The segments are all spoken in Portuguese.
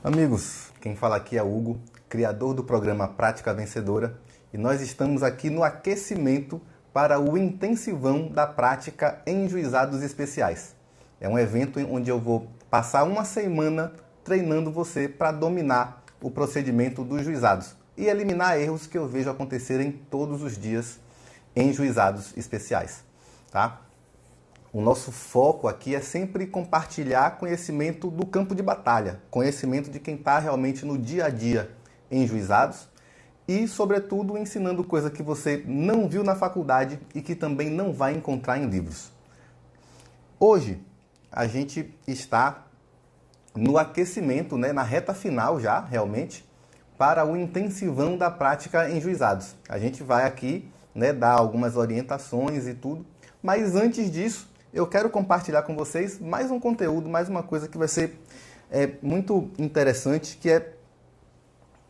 Amigos, quem fala aqui é Hugo, criador do programa Prática Vencedora, e nós estamos aqui no aquecimento para o intensivão da prática em juizados especiais. É um evento onde eu vou passar uma semana treinando você para dominar o procedimento dos juizados e eliminar erros que eu vejo acontecerem todos os dias em juizados especiais, tá? O nosso foco aqui é sempre compartilhar conhecimento do campo de batalha, conhecimento de quem está realmente no dia a dia em juizados e, sobretudo, ensinando coisa que você não viu na faculdade e que também não vai encontrar em livros. Hoje, a gente está no aquecimento, na reta final já, realmente, para o intensivão da prática em juizados. A gente vai aqui dar algumas orientações e tudo, mas antes disso, eu quero compartilhar com vocês mais um conteúdo, mais uma coisa que vai ser muito interessante, que é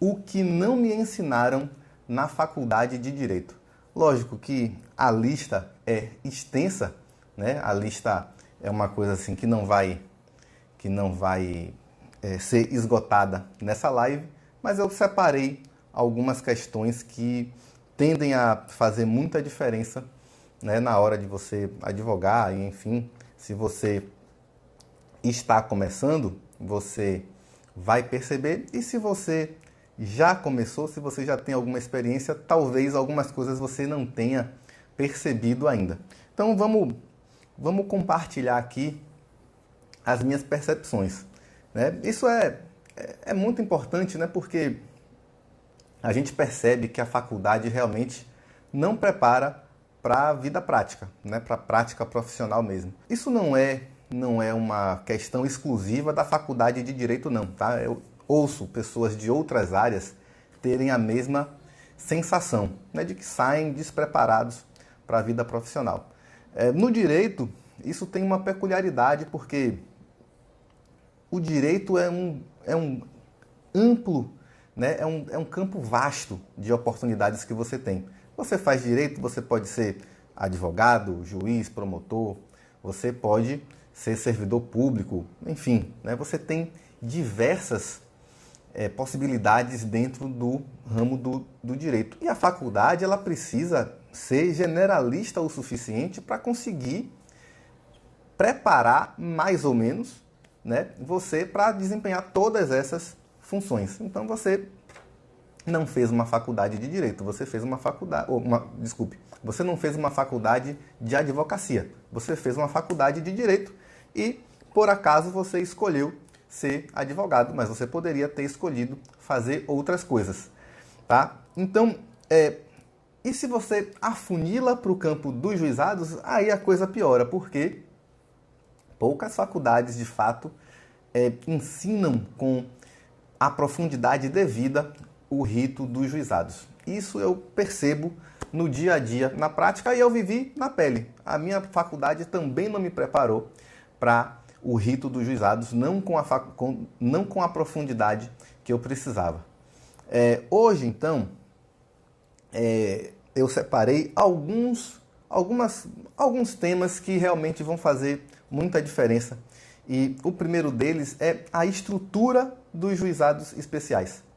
o que não me ensinaram na faculdade de Direito. Lógico que a lista é extensa, né? A lista é uma coisa assim que não vai ser esgotada nessa live, mas eu separei algumas questões que tendem a fazer muita diferença na hora de você advogar, e enfim, se você está começando, você vai perceber, e se você já começou, se você já tem alguma experiência, talvez algumas coisas você não tenha percebido ainda. Então vamos compartilhar aqui as minhas percepções. Isso é muito importante, porque a gente percebe que a faculdade realmente não prepara para a vida prática, para a prática profissional mesmo. Isso não é uma questão exclusiva da faculdade de Direito, não, tá? Eu ouço pessoas de outras áreas terem a mesma sensação, de que saem despreparados para a vida profissional. No Direito, isso tem uma peculiaridade, porque o Direito é um amplo, é um campo vasto de oportunidades que você tem. Você faz direito, você pode ser advogado, juiz, promotor, você pode ser servidor público, enfim, você tem diversas possibilidades dentro do ramo do direito. E a faculdade ela precisa ser generalista o suficiente para conseguir preparar mais ou menos você para desempenhar todas essas funções. Então você não fez uma faculdade de Direito, você fez uma faculdade... você não fez uma faculdade de advocacia, você fez uma faculdade de Direito e, por acaso, você escolheu ser advogado, mas você poderia ter escolhido fazer outras coisas, tá? Então, e se você afunila para o campo dos juizados, aí a coisa piora, porque poucas faculdades, de fato, ensinam com a profundidade devida o rito dos juizados. Isso eu percebo no dia a dia, na prática, e eu vivi na pele. A minha faculdade também não me preparou para o rito dos juizados, não com a profundidade que eu precisava. Hoje, então, eu separei alguns temas que realmente vão fazer muita diferença. E o primeiro deles é a estrutura dos juizados especiais.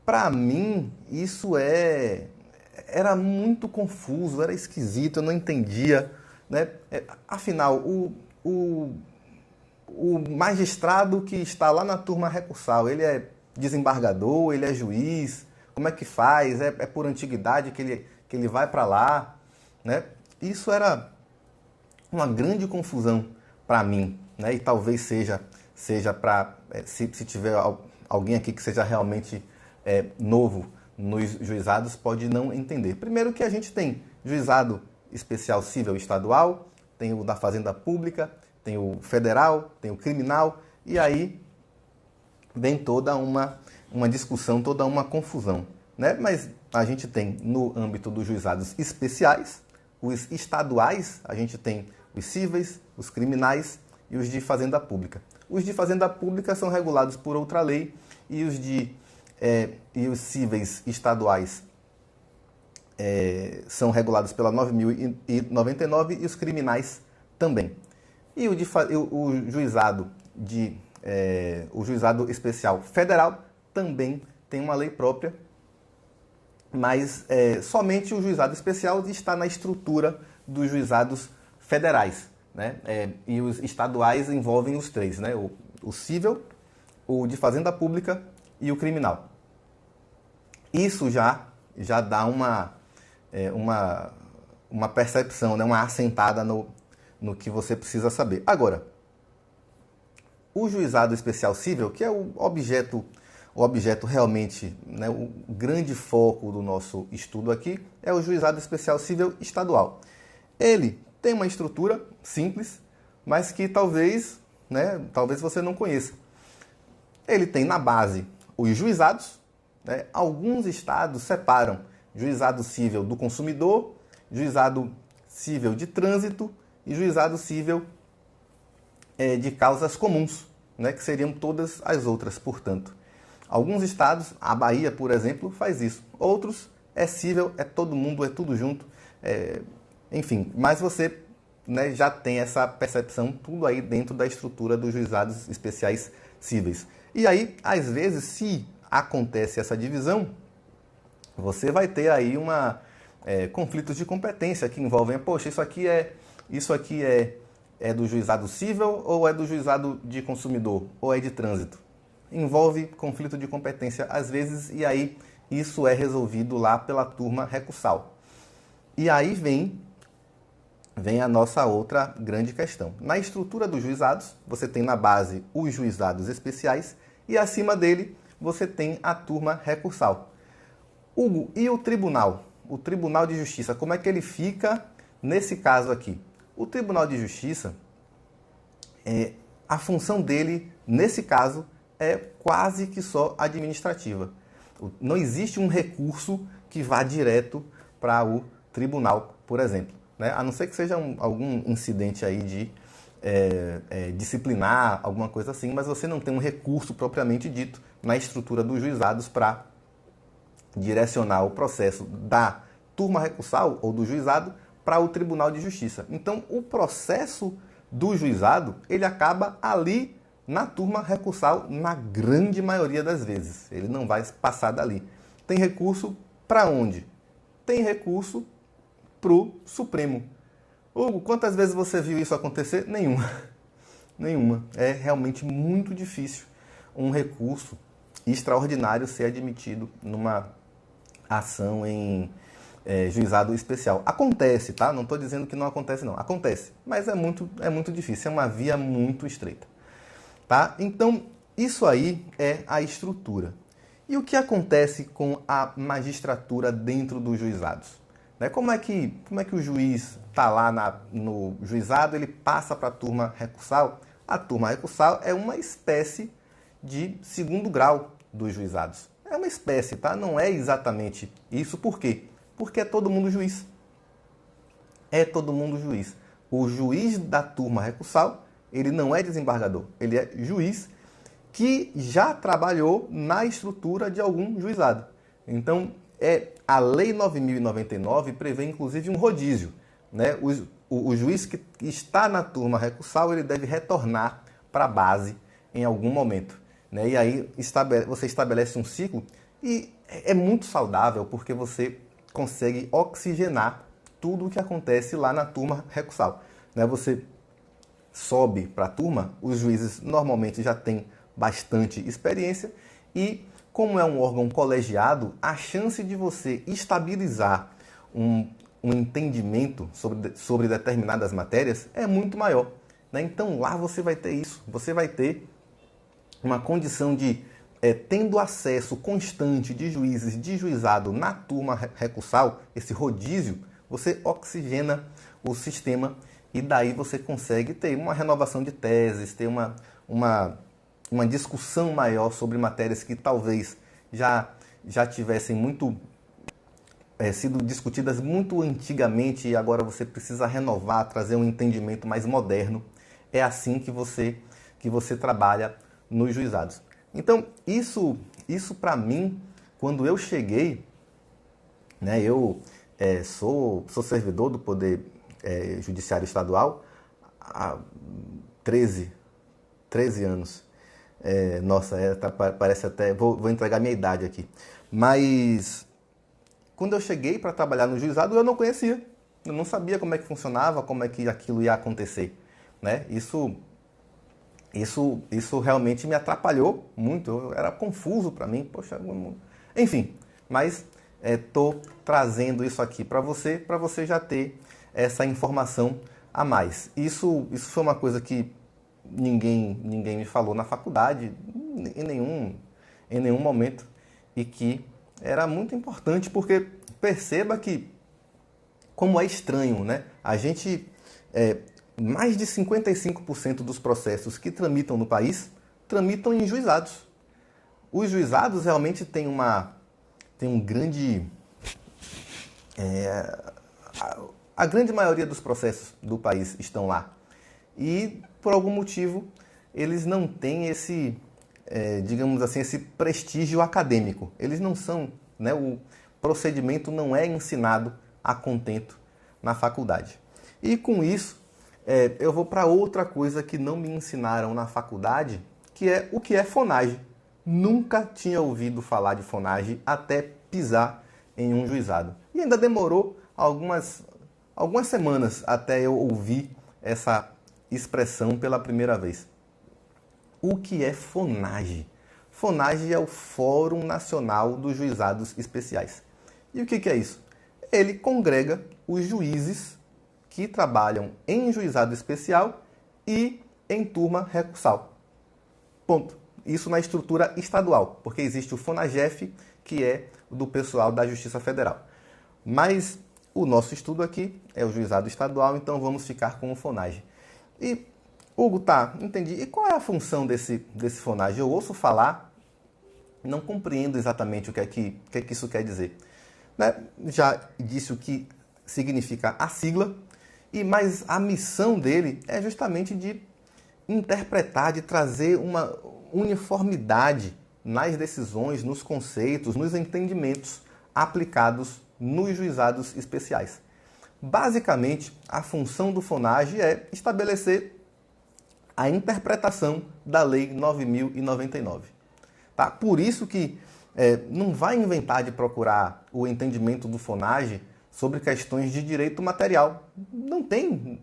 Para mim, isso era muito confuso, era esquisito, eu não entendia. Afinal, o magistrado que está lá na turma recursal, ele é desembargador, ele é juiz, como é que faz? É por antiguidade que ele vai para lá? Isso era uma grande confusão para mim, e talvez seja para, se tiver alguém aqui que seja realmente novo nos juizados, pode não entender. Primeiro que a gente tem juizado especial civil estadual, tem o da Fazenda Pública, tem o federal, tem o criminal, e aí vem toda uma discussão, toda uma confusão. Mas a gente tem, no âmbito dos juizados especiais, os estaduais, a gente tem os cíveis, os criminais e os de Fazenda Pública. Os de Fazenda Pública são regulados por outra lei e os cíveis estaduais são regulados pela 9.099 e os criminais também. E o juizado de o Juizado Especial Federal também tem uma lei própria, mas somente o Juizado Especial está na estrutura dos juizados federais, né? E os estaduais envolvem os três, né? O civil, o de fazenda pública e o criminal. Isso já dá uma percepção, né? Uma assentada no que você precisa saber. Agora, o Juizado Especial Civil, que é o objeto realmente, né, o grande foco do nosso estudo aqui, é o Juizado Especial Civil Estadual. Ele tem uma estrutura simples, mas que talvez você não conheça. Ele tem na base os juizados, né? Alguns estados separam juizado civil do consumidor, juizado civil de trânsito e juizado civil de causas comuns, né? Que seriam todas as outras, portanto. Alguns estados, a Bahia, por exemplo, faz isso. Outros é civil, é todo mundo, é tudo junto. Enfim, mas você, né, já tem essa percepção tudo aí dentro da estrutura dos juizados especiais cíveis. E aí, às vezes, se acontece essa divisão, você vai ter aí conflitos de competência que envolvem, poxa, isso aqui é do juizado civil ou é do juizado de consumidor ou é de trânsito? Envolve conflito de competência às vezes, e aí isso é resolvido lá pela turma recursal. E aí vem a nossa outra grande questão. Na estrutura dos juizados, você tem na base os juizados especiais e acima dele você tem a turma recursal. Hugo, e o tribunal? O Tribunal de Justiça, como é que ele fica nesse caso aqui? O Tribunal de Justiça, a função dele, nesse caso, é quase que só administrativa. Não existe um recurso que vá direto para o tribunal, por exemplo, né? A não ser que seja algum incidente aí de disciplinar, alguma coisa assim, mas você não tem um recurso propriamente dito na estrutura dos juizados para direcionar o processo da turma recursal ou do juizado para o Tribunal de Justiça. Então, o processo do juizado, ele acaba ali na turma recursal na grande maioria das vezes. Ele não vai passar dali. Tem recurso para onde? Tem recurso para o Supremo. Hugo, quantas vezes você viu isso acontecer? Nenhuma. Nenhuma. É realmente muito difícil um recurso extraordinário ser admitido numa ação em juizado especial. Acontece, tá? Não estou dizendo que não acontece, não. Acontece, mas é muito difícil. É uma via muito estreita. Tá? Então, isso aí é a estrutura. E o que acontece com a magistratura dentro dos juizados? Né? Como é que o juiz está lá no juizado, ele passa para a turma recursal? A turma recursal é uma espécie de segundo grau dos juizados. É uma espécie, tá? Não é exatamente isso. Por quê? Porque é todo mundo juiz. É todo mundo juiz. O juiz da turma recursal, ele não é desembargador. Ele é juiz que já trabalhou na estrutura de algum juizado. Então, a Lei 9.099 prevê, inclusive, um rodízio. Né? O juiz que está na turma recursal, ele deve retornar para a base em algum momento. Né? E aí você estabelece um ciclo e é muito saudável porque você consegue oxigenar tudo o que acontece lá na turma recursal. Né? Você sobe para a turma, os juízes normalmente já têm bastante experiência e, como é um órgão colegiado, a chance de você estabilizar um entendimento sobre determinadas matérias é muito maior. Né? Então lá você vai ter isso, você vai ter uma condição de, tendo acesso constante de juízes de juizado na turma recursal, esse rodízio, você oxigena o sistema e daí você consegue ter uma renovação de teses, ter uma discussão maior sobre matérias que talvez já tivessem sido discutidas muito antigamente e agora você precisa renovar, trazer um entendimento mais moderno. É assim que você trabalha nos juizados. Então, isso para mim, quando eu cheguei, né, eu sou servidor do Poder Judiciário Estadual há 13 anos. Parece até... Vou entregar minha idade aqui. Mas quando eu cheguei para trabalhar no juizado, eu não conhecia. Eu não sabia como é que funcionava, como é que aquilo ia acontecer, né? Isso realmente me atrapalhou muito. Era confuso para mim. Poxa, enfim. Mas estou trazendo isso aqui para você já ter essa informação a mais. Isso foi uma coisa que ninguém me falou na faculdade, em nenhum momento, e que era muito importante, porque perceba que, como é estranho, né? A gente, mais de 55% dos processos que tramitam no país tramitam em juizados. Os juizados realmente têm um grande... a grande maioria dos processos do país estão lá. E, por algum motivo, eles não têm esse, digamos assim, esse prestígio acadêmico. Eles não são, né, o procedimento não é ensinado a contento na faculdade. E com isso, eu vou para outra coisa que não me ensinaram na faculdade, que é o que é fonagem. Nunca tinha ouvido falar de fonagem até pisar em um juizado. E ainda demorou algumas semanas até eu ouvir essa expressão pela primeira vez. O que é fonagem? Fonagem é o Fórum Nacional dos Juizados Especiais. E o que é isso? Ele congrega os juízes que trabalham em juizado especial e em turma recursal. Ponto. Isso na estrutura estadual, porque existe o FONAGEF, que é do pessoal da Justiça Federal. Mas o nosso estudo aqui é o juizado estadual, então vamos ficar com o fonagem. E, Hugo, tá, entendi. E qual é a função desse fonagem? Eu ouço falar, não compreendo exatamente o que é que isso quer dizer. Né? Já disse o que significa a sigla, mas a missão dele é justamente de interpretar, de trazer uma uniformidade nas decisões, nos conceitos, nos entendimentos aplicados nos juizados especiais. Basicamente, a função do FONAGE é estabelecer a interpretação da Lei 9.099. Tá? Por isso que não vai inventar de procurar o entendimento do FONAGE sobre questões de direito material. Não tem.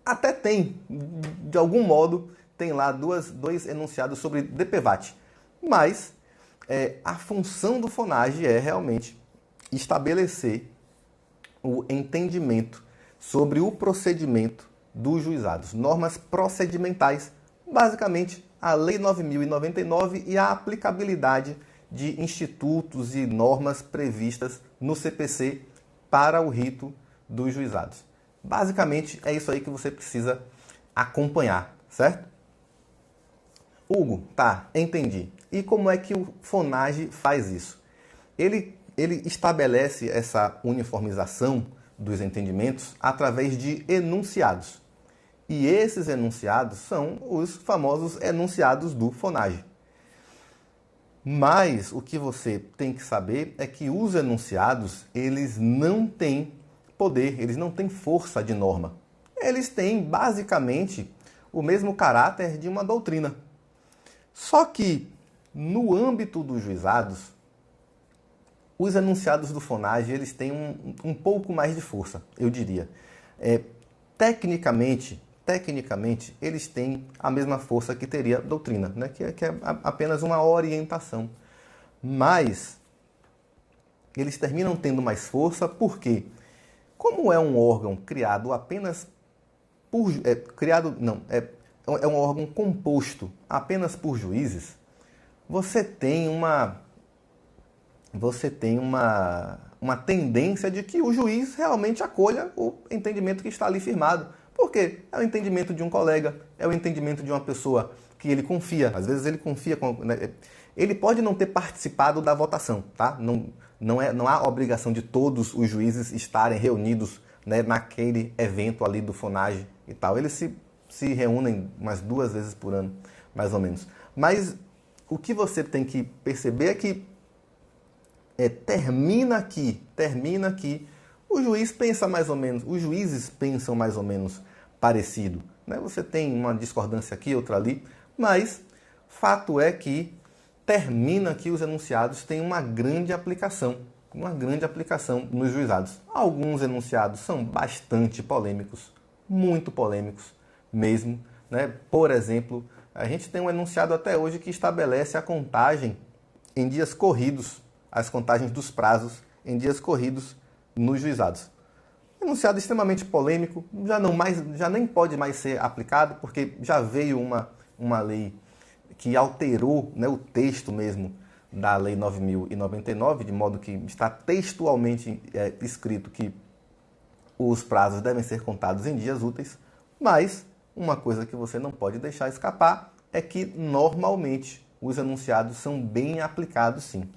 Até tem. De algum modo, tem lá dois enunciados sobre DPVAT. Mas a função do FONAGE é realmente estabelecer o entendimento sobre o procedimento dos juizados, normas procedimentais, basicamente a Lei 9.099 e a aplicabilidade de institutos e normas previstas no CPC para o rito dos juizados. Basicamente é isso aí que você precisa acompanhar, certo? Hugo, tá, entendi. E como é que o FONAGE faz isso? Ele estabelece essa uniformização dos entendimentos através de enunciados. E esses enunciados são os famosos enunciados do FONAGE. Mas o que você tem que saber é que os enunciados, eles não têm poder, eles não têm força de norma. Eles têm basicamente o mesmo caráter de uma doutrina. Só que no âmbito dos juizados, os enunciados do FONAGE eles têm um pouco mais de força, eu diria. Tecnicamente, eles têm a mesma força que teria a doutrina, né? que é apenas uma orientação. Mas eles terminam tendo mais força porque, como é um órgão criado apenas por... é um órgão composto apenas por juízes, você tem uma tendência de que o juiz realmente acolha o entendimento que está ali firmado. Por quê? É o entendimento de um colega, é o entendimento de uma pessoa que ele confia. Às vezes ele confia... Ele pode não ter participado da votação, tá? Não há obrigação de todos os juízes estarem reunidos, né, naquele evento ali do FONAGE e tal. Eles se reúnem umas 2 vezes por ano, mais ou menos. Mas o que você tem que perceber é que termina aqui, o juiz pensa mais ou menos, os juízes pensam mais ou menos parecido, né? Você tem uma discordância aqui, outra ali, mas Fato é que termina que os enunciados têm uma grande aplicação nos juizados. Alguns enunciados são bastante polêmicos, muito polêmicos mesmo, né? Por exemplo, a gente tem um enunciado até hoje que estabelece a contagem em dias corridos, as contagens dos prazos em dias corridos nos juizados. Enunciado extremamente polêmico, já nem pode mais ser aplicado, porque já veio uma lei que alterou, né, o texto mesmo da Lei 9.099, de modo que está textualmente escrito que os prazos devem ser contados em dias úteis, mas uma coisa que você não pode deixar escapar é que, normalmente, os enunciados são bem aplicados, sim.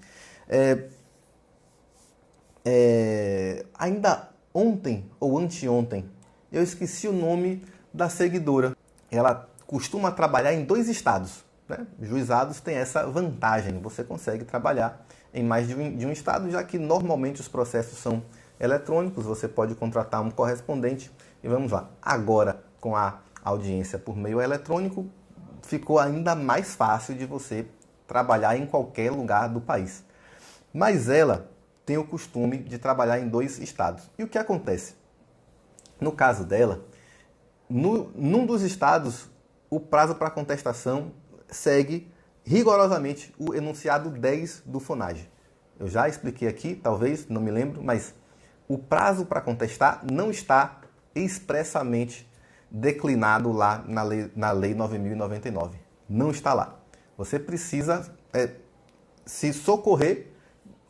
Ainda ontem ou anteontem, eu esqueci o nome da seguidora. Ela costuma trabalhar em 2 estados, né? Juizados têm essa vantagem, você consegue trabalhar em mais de um estado, já que normalmente os processos são eletrônicos, você pode contratar um correspondente e vamos lá. Agora, com a audiência por meio eletrônico, ficou ainda mais fácil de você trabalhar em qualquer lugar do país. Mas ela tem o costume de trabalhar em 2 estados. E o que acontece? No caso dela, num dos estados, o prazo para contestação segue rigorosamente o enunciado 10 do FONAGE. Eu já expliquei aqui, talvez, não me lembro, mas o prazo para contestar não está expressamente declinado lá na Lei 9.099. Não está lá. Você precisa se socorrer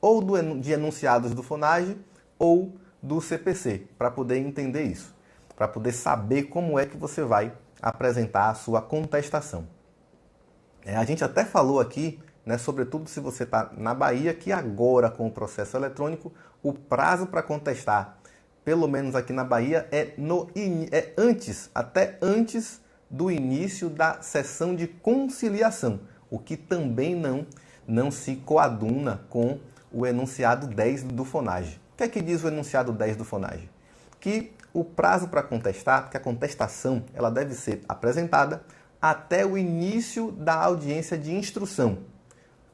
ou de enunciados do FONAGE ou do CPC, para poder entender isso, para poder saber como é que você vai apresentar a sua contestação. A gente até falou aqui, né, sobretudo se você está na Bahia, que agora com o processo eletrônico, o prazo para contestar, pelo menos aqui na Bahia, até antes do início da sessão de conciliação, o que também não se coaduna com o enunciado 10 do FONAGE. O que é que diz o enunciado 10 do FONAGE? Que o prazo para contestar, que a contestação ela deve ser apresentada até o início da audiência de instrução.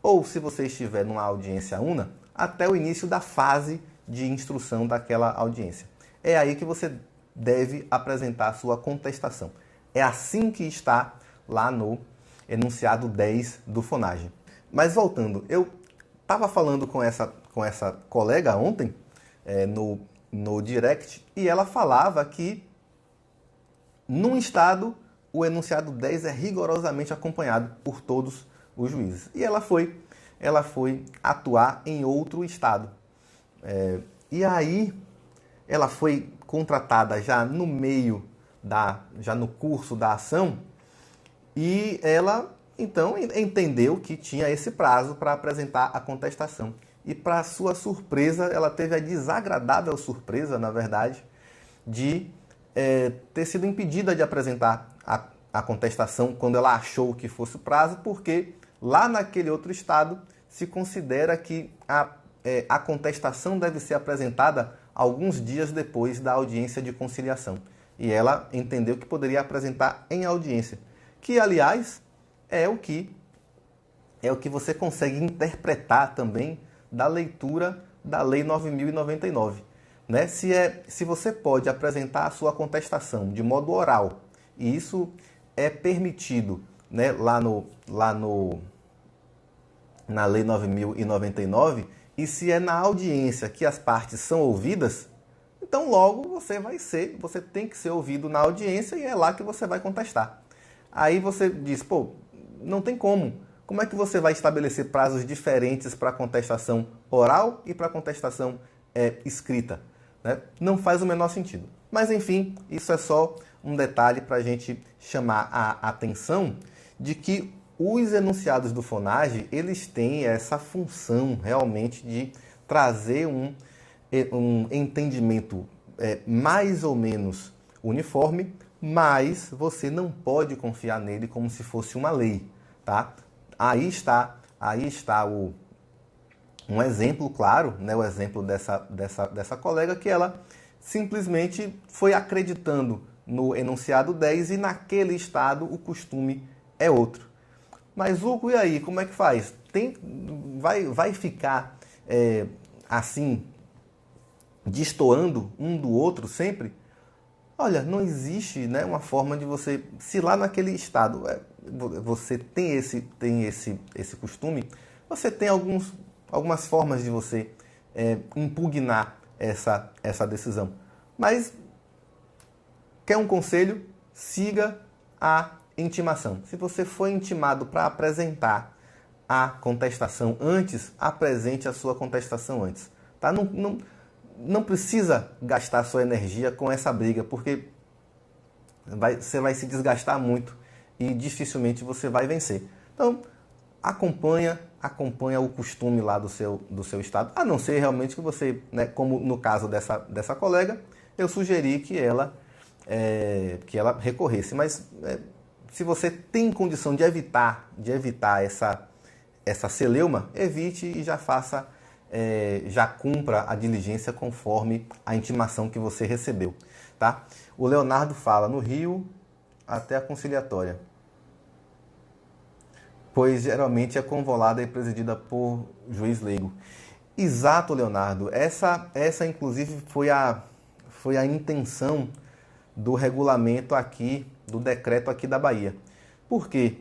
Ou, se você estiver numa audiência una, até o início da fase de instrução daquela audiência. É aí que você deve apresentar a sua contestação. É assim que está lá no enunciado 10 do FONAGE. Mas voltando, eu estava falando com essa colega ontem, no direct, e ela falava que num estado o enunciado 10 é rigorosamente acompanhado por todos os juízes. E ela foi atuar em outro estado. E aí ela foi contratada já no meio já no curso da ação, e ela então entendeu que tinha esse prazo para apresentar a contestação. E, para sua surpresa, ela teve a desagradável surpresa, na verdade, de ter sido impedida de apresentar a contestação quando ela achou que fosse o prazo, porque lá naquele outro estado se considera que a contestação deve ser apresentada alguns dias depois da audiência de conciliação. E ela entendeu que poderia apresentar em audiência, que, aliás, é o que você consegue interpretar também da leitura da Lei 9.099. Né? Se você pode apresentar a sua contestação de modo oral, e isso é permitido, né, na Lei 9.099, e se é na audiência que as partes são ouvidas, então logo você tem que ser ouvido na audiência e é lá que você vai contestar. Aí você diz, não tem como. Como é que você vai estabelecer prazos diferentes para contestação oral e para contestação escrita? Né? Não faz o menor sentido. Mas, enfim, isso é só um detalhe para a gente chamar a atenção de que os enunciados do FONAGE, eles têm essa função realmente de trazer um entendimento mais ou menos uniforme, mas você não pode confiar nele como se fosse uma lei, tá? Aí está um exemplo claro, né? O exemplo dessa colega, que ela simplesmente foi acreditando no enunciado 10 e naquele estado o costume é outro. Mas Hugo, e aí, como é que faz? Vai ficar assim, destoando um do outro sempre? Olha, não existe, né, uma forma de você, se lá naquele estado você tem esse costume, você tem algumas formas de você impugnar essa decisão. Mas quer um conselho? Siga a intimação. Se você foi intimado para apresentar a contestação antes, apresente a sua contestação antes. Tá? Não precisa gastar sua energia com essa briga, porque você vai se desgastar muito e dificilmente você vai vencer. Então, acompanha o costume lá do seu estado, a não ser realmente que você, né, como no caso dessa colega, eu sugeri que ela recorresse. Mas se você tem condição de evitar essa celeuma, evite e já cumpra a diligência conforme a intimação que você recebeu. Tá? O Leonardo fala, no Rio até a conciliatória, pois geralmente é convolada e presidida por juiz leigo. Exato, Leonardo. Essa inclusive foi a intenção do regulamento aqui, do decreto aqui da Bahia. Por quê?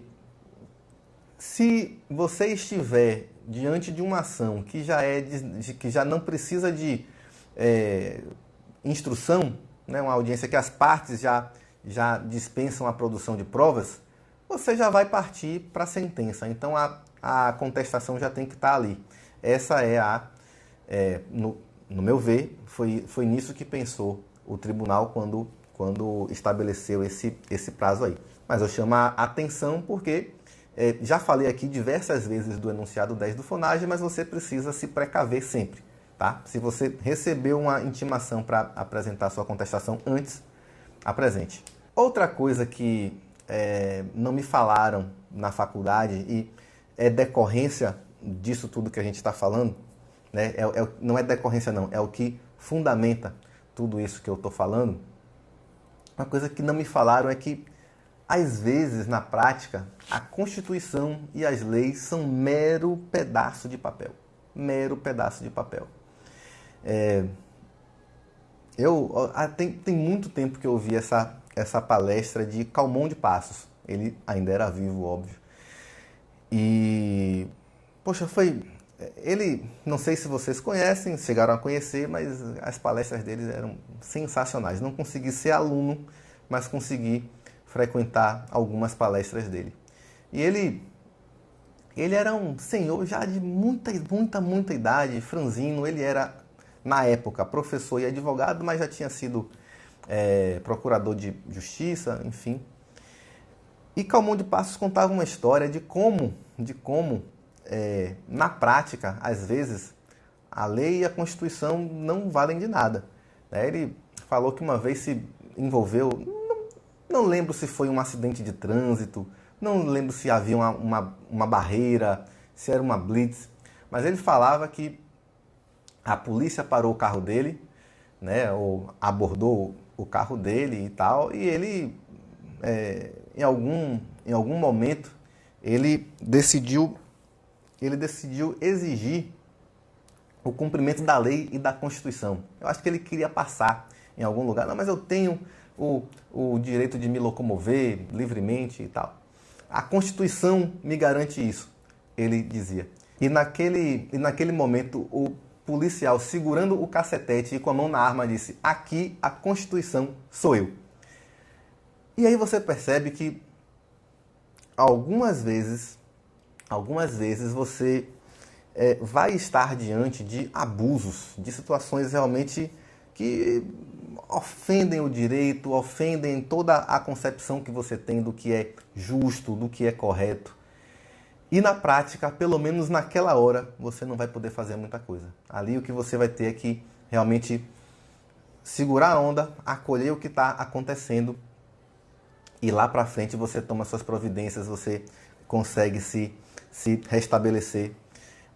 Se você estiver diante de uma ação que já não precisa de instrução, né, uma audiência que as partes já dispensam a produção de provas, você já vai partir para a sentença. Então a contestação já tem que estar ali. Essa no meu ver, foi nisso que pensou o tribunal quando estabeleceu esse prazo aí. Mas eu chamo a atenção porque já falei aqui diversas vezes do enunciado 10 do FONAGE, mas você precisa se precaver sempre. Tá? Se você recebeu uma intimação para apresentar sua contestação antes, apresente. Outra coisa que não me falaram na faculdade e é decorrência disso tudo que a gente está falando, né? Não é decorrência não, é o que fundamenta tudo isso que eu estou falando. Uma coisa que não me falaram é que, às vezes, na prática, a Constituição e as leis são mero pedaço de papel. Mero pedaço de papel. Tem muito tempo que eu ouvi essa palestra de Calmon de Passos. Ele ainda era vivo, óbvio. E, poxa, ele, não sei se vocês conhecem, chegaram a conhecer, mas as palestras dele eram sensacionais. Não consegui ser aluno, mas consegui frequentar algumas palestras dele. E ele era um senhor já de muita idade, franzino. Ele era, na época, professor e advogado, mas já tinha sido procurador de justiça, enfim. E Calmon de Passos contava uma história de como na prática, às vezes, a lei e a Constituição não valem de nada. Ele falou que uma vez se envolveu, não lembro se foi um acidente de trânsito, não lembro se havia uma barreira, se era uma blitz, mas ele falava que a polícia parou o carro dele, né, ou abordou o carro dele e tal, e ele, em algum momento, ele decidiu exigir o cumprimento da lei e da Constituição. Eu acho que ele queria passar em algum lugar. Não, mas eu tenho o direito de me locomover livremente e tal. A Constituição me garante isso, ele dizia. E naquele momento, o policial, segurando o cacetete e com a mão na arma, disse: aqui a Constituição sou eu. E aí você percebe que algumas vezes você vai estar diante de abusos, de situações realmente que ofendem o direito, ofendem toda a concepção que você tem do que é justo, do que é correto. E na prática, pelo menos naquela hora, você não vai poder fazer muita coisa. Ali o que você vai ter é que realmente segurar a onda, acolher o que está acontecendo e lá para frente você toma suas providências, você consegue se restabelecer.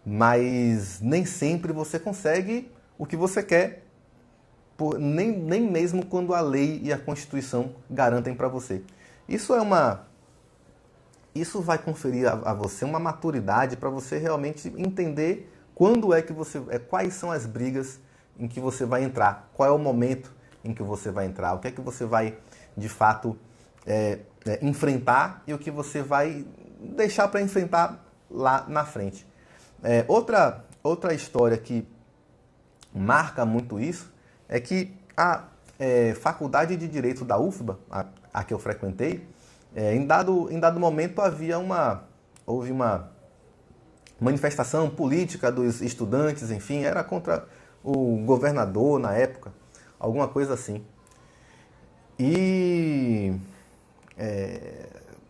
Mas nem sempre você consegue o que você quer, nem mesmo quando a lei e a Constituição garantem para você. Isso isso vai conferir a você uma maturidade para você realmente entender quando é que você, quais são as brigas em que você vai entrar, qual é o momento em que você vai entrar, o que é que você vai de fato enfrentar e o que você vai deixar para enfrentar lá na frente. Outra história que marca muito isso é que a Faculdade de Direito da UFBA, a que eu frequentei, em dado momento houve uma manifestação política dos estudantes, enfim, era contra o governador na época, alguma coisa assim. E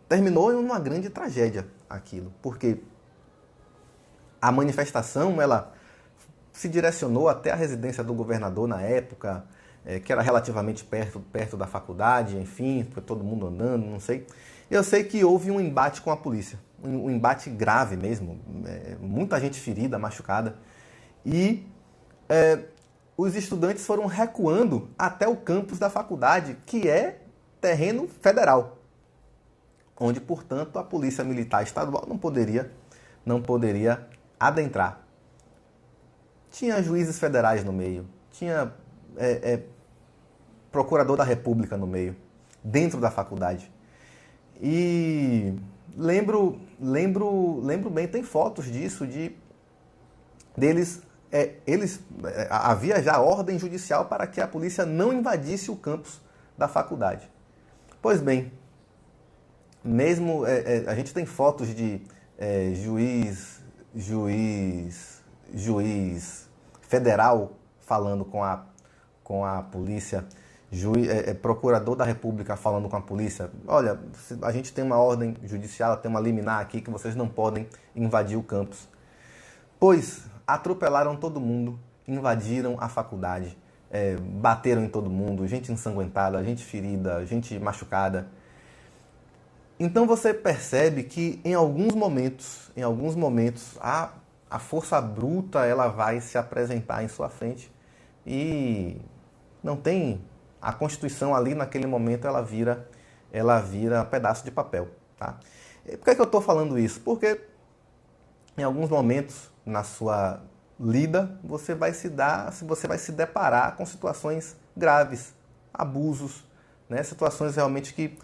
terminou em uma grande tragédia aquilo, porque a manifestação ela se direcionou até a residência do governador na época, que era relativamente perto da faculdade, enfim, foi todo mundo andando, não sei. Eu sei que houve um embate com a polícia, um embate grave mesmo, muita gente ferida, machucada, e os estudantes foram recuando até o campus da faculdade, que é terreno federal, onde, portanto, a Polícia Militar Estadual não poderia adentrar. Tinha juízes federais no meio, tinha procurador da República no meio, dentro da faculdade. E lembro bem, tem fotos disso, havia já ordem judicial para que a polícia não invadisse o campus da faculdade. Pois bem, mesmo a gente tem fotos de juiz federal falando com a polícia, procurador da República falando com a polícia, olha, a gente tem uma ordem judicial, tem uma liminar aqui que vocês não podem invadir o campus. Pois atropelaram todo mundo, invadiram a faculdade, bateram em todo mundo, gente ensanguentada, gente ferida, gente machucada. Então você percebe que em alguns momentos, a força bruta ela vai se apresentar em sua frente e não tem a Constituição ali naquele momento ela vira pedaço de papel, tá? Por que eu estou falando isso? Porque em alguns momentos na sua lida você vai se deparar com situações graves, abusos, né? Situações realmente que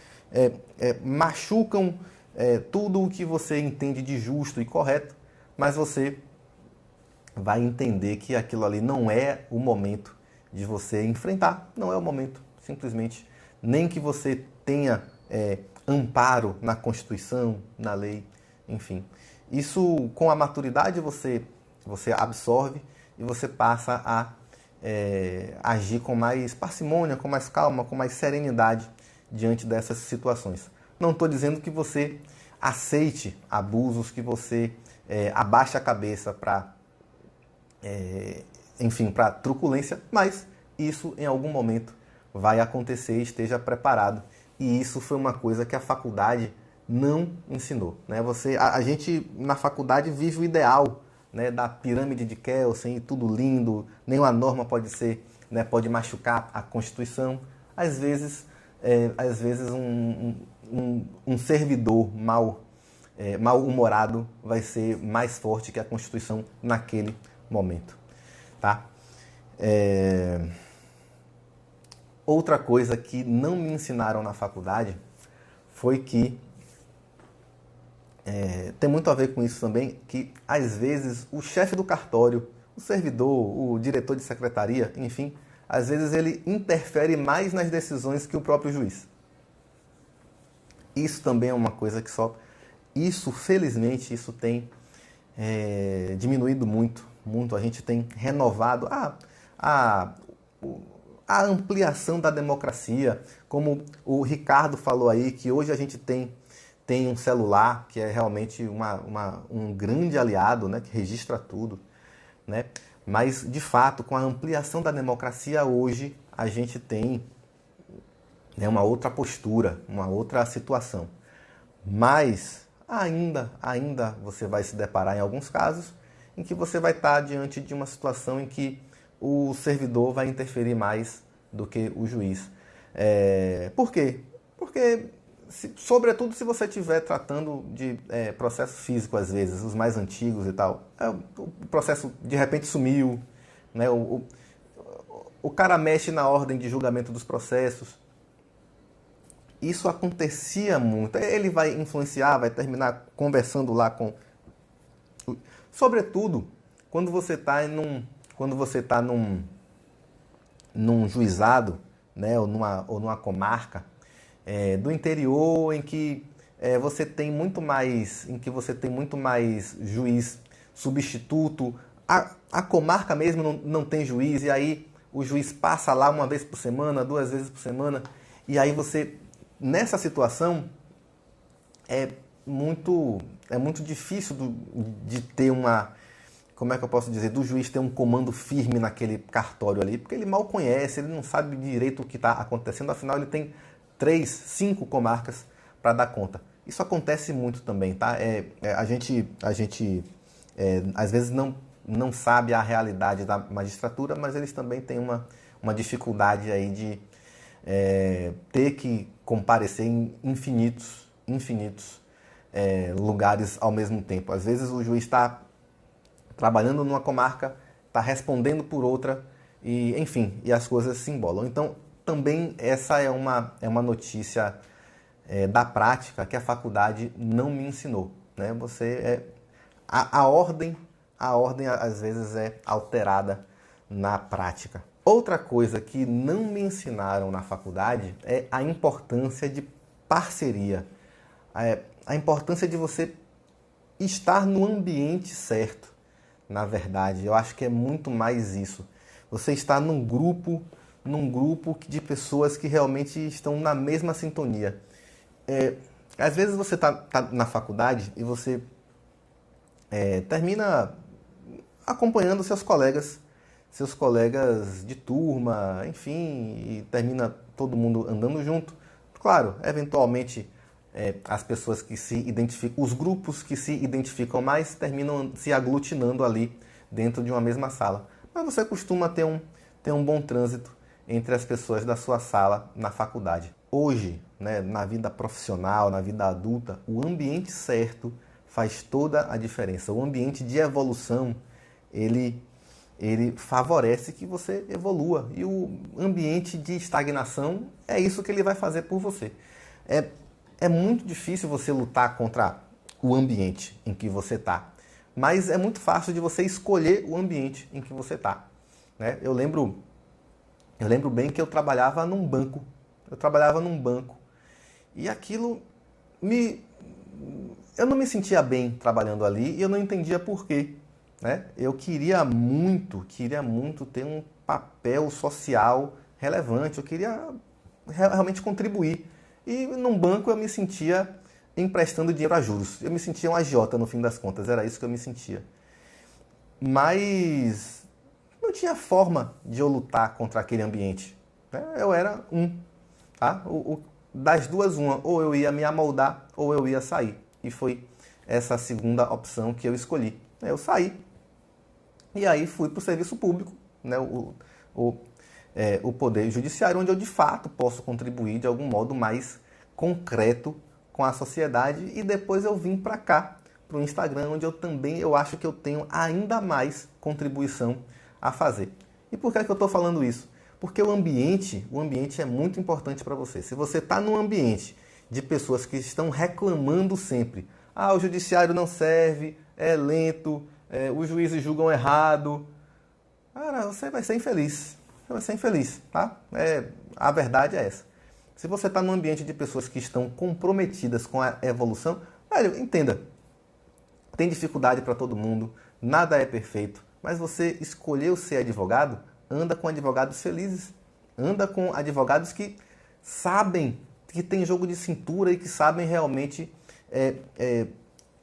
machucam tudo o que você entende de justo e correto, mas você vai entender que aquilo ali não é o momento de você enfrentar, não é o momento, simplesmente. Nem que você tenha amparo na Constituição, na lei, enfim. Isso, com a maturidade, você absorve e você passa a agir com mais parcimônia, com mais calma, com mais serenidade diante dessas situações. Não estou dizendo que você aceite abusos, que você abaixe a cabeça para truculência, mas isso em algum momento vai acontecer, esteja preparado. E isso foi uma coisa que a faculdade não ensinou, né? A gente na faculdade vive o ideal, né, da pirâmide de Kelsen, tudo lindo, nenhuma norma pode ser, né, pode machucar a Constituição. Às vezes um servidor mal-humorado vai ser mais forte que a Constituição naquele momento, tá? Outra coisa que não me ensinaram na faculdade foi que tem muito a ver com isso também, que às vezes o chefe do cartório, o servidor, o diretor de secretaria, enfim, às vezes ele interfere mais nas decisões que o próprio juiz. Isso também é uma coisa que felizmente, isso tem diminuído muito. A gente tem renovado a ampliação da democracia, como o Ricardo falou aí, que hoje a gente tem um celular que é realmente um grande aliado, né, que registra tudo, né? Mas, de fato, com a ampliação da democracia, hoje a gente tem, né, uma outra postura, uma outra situação. Mas ainda você vai se deparar em alguns casos em que você vai estar diante de uma situação em que o servidor vai interferir mais do que o juiz. Por quê? Porque sobretudo se você estiver tratando de processo físico, às vezes, os mais antigos e tal. O processo de repente sumiu, né? O cara mexe na ordem de julgamento dos processos. Isso acontecia muito. Ele vai influenciar, vai terminar conversando lá com... Sobretudo, quando você está num juizado, né, ou numa comarca do interior em que você tem muito mais juiz substituto. A comarca mesmo não tem juiz, e aí o juiz passa lá uma vez por semana, 2 vezes por semana, e aí você, nessa situação, é muito difícil de ter como é que eu posso dizer, do juiz ter um comando firme naquele cartório ali, porque ele mal conhece, ele não sabe direito o que está acontecendo, afinal ele tem 3, 5 comarcas para dar conta. Isso acontece muito também, tá? A gente às vezes não sabe a realidade da magistratura, mas eles também têm uma dificuldade aí de ter que comparecer em infinitos lugares ao mesmo tempo. Às vezes o juiz está trabalhando numa comarca, está respondendo por outra, e enfim, e as coisas se embolam. Então, também essa é uma notícia da prática que a faculdade não me ensinou, né? A ordem às vezes é alterada na prática. Outra coisa que não me ensinaram na faculdade é a importância de parceria, a importância de você estar no ambiente certo. Na verdade, eu acho que é muito mais isso. Você está num grupo de pessoas que realmente estão na mesma sintonia. Às vezes você está na faculdade e você termina acompanhando seus colegas de turma, enfim, e termina todo mundo andando junto. Claro, eventualmente as pessoas que se identificam, os grupos que se identificam mais terminam se aglutinando ali dentro de uma mesma sala. Mas você costuma ter um bom trânsito entre as pessoas da sua sala na faculdade. Hoje, né, na vida profissional, na vida adulta, o ambiente certo faz toda a diferença. O ambiente de evolução, ele favorece que você evolua. E o ambiente de estagnação é isso que ele vai fazer por você. É muito difícil você lutar contra o ambiente em que você está, mas é muito fácil de você escolher o ambiente em que você está, né? Eu lembro bem que eu trabalhava num banco. E aquilo eu não me sentia bem trabalhando ali e eu não entendia por quê, né? Eu queria muito ter um papel social relevante, eu queria realmente contribuir. E num banco eu me sentia emprestando dinheiro a juros. Eu me sentia um agiota no fim das contas, era isso que eu me sentia. Mas não tinha forma de eu lutar contra aquele ambiente, né? Eu era tá? Das duas, uma. Ou eu ia me amoldar ou eu ia sair. E foi essa segunda opção que eu escolhi. Eu saí e aí fui para o serviço público, né? O Poder Judiciário, onde eu de fato posso contribuir de algum modo mais concreto com a sociedade, e depois eu vim para cá, para o Instagram, onde eu acho que eu tenho ainda mais contribuição a fazer. E por que é que eu estou falando isso? Porque o ambiente é muito importante para você. Se você está num ambiente de pessoas que estão reclamando sempre, o judiciário não serve, é lento, os juízes julgam errado, cara, você vai ser infeliz. Você vai ser infeliz, tá? A verdade é essa. Se você está num ambiente de pessoas que estão comprometidas com a evolução, velho, entenda, tem dificuldade para todo mundo, nada é perfeito, mas você escolheu ser advogado, anda com advogados felizes, anda com advogados que sabem, que tem jogo de cintura e que sabem realmente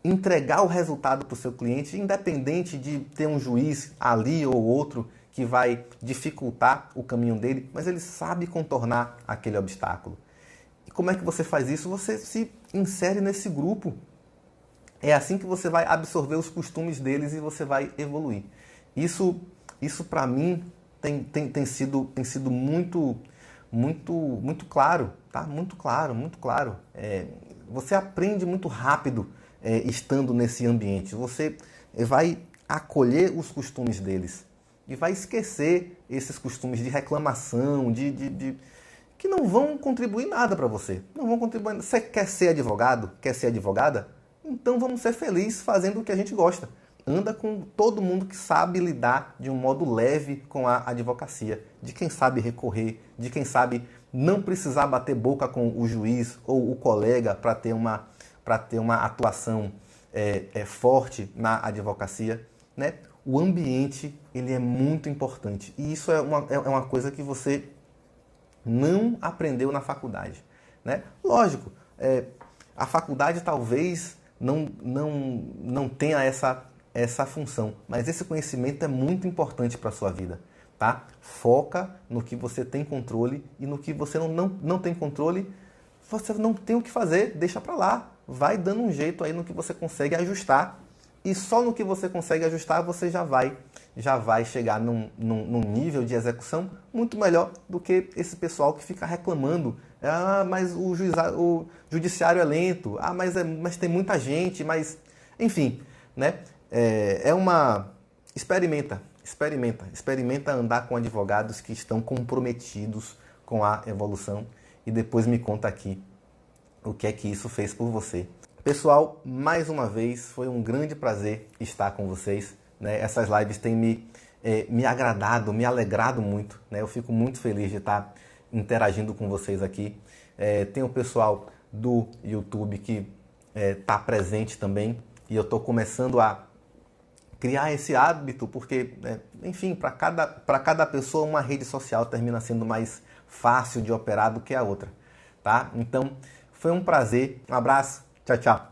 entregar o resultado para o seu cliente, independente de ter um juiz ali ou outro que vai dificultar o caminho dele, mas ele sabe contornar aquele obstáculo. E como é que você faz isso? Você se insere nesse grupo. É assim que você vai absorver os costumes deles e você vai evoluir. Isso para mim tem sido muito, muito claro, tá? Muito claro, muito claro. Você aprende muito rápido estando nesse ambiente. Você vai acolher os costumes deles e vai esquecer esses costumes de reclamação, que não vão contribuir nada para você. Não vão contribuir. Você quer ser advogado? Quer ser advogada? Então vamos ser felizes fazendo o que a gente gosta. Anda com todo mundo que sabe lidar de um modo leve com a advocacia, de quem sabe recorrer, de quem sabe não precisar bater boca com o juiz ou o colega para ter uma atuação forte na advocacia, né? O ambiente ele é muito importante e isso é uma coisa que você não aprendeu na faculdade, né? Lógico, a faculdade talvez não tenha essa função, mas esse conhecimento é muito importante para a sua vida, tá? Foca no que você tem controle e no que você não tem controle, você não tem o que fazer, deixa para lá. Vai dando um jeito aí no que você consegue ajustar e só no que você consegue ajustar você já vai chegar num nível de execução muito melhor do que esse pessoal que fica reclamando. Ah, mas o judiciário é lento. Ah, mas tem muita gente. Mas, enfim, né? Experimenta andar com advogados que estão comprometidos com a evolução e depois me conta aqui o que é que isso fez por você. Pessoal, mais uma vez, foi um grande prazer estar com vocês, né? Essas lives têm me agradado, me alegrado muito, né? Eu fico muito feliz de estar interagindo com vocês aqui. Tem o pessoal do YouTube que está presente também e eu estou começando a criar esse hábito porque, enfim, para cada pessoa uma rede social termina sendo mais fácil de operar do que a outra, tá? Então, foi um prazer, um abraço, tchau, tchau.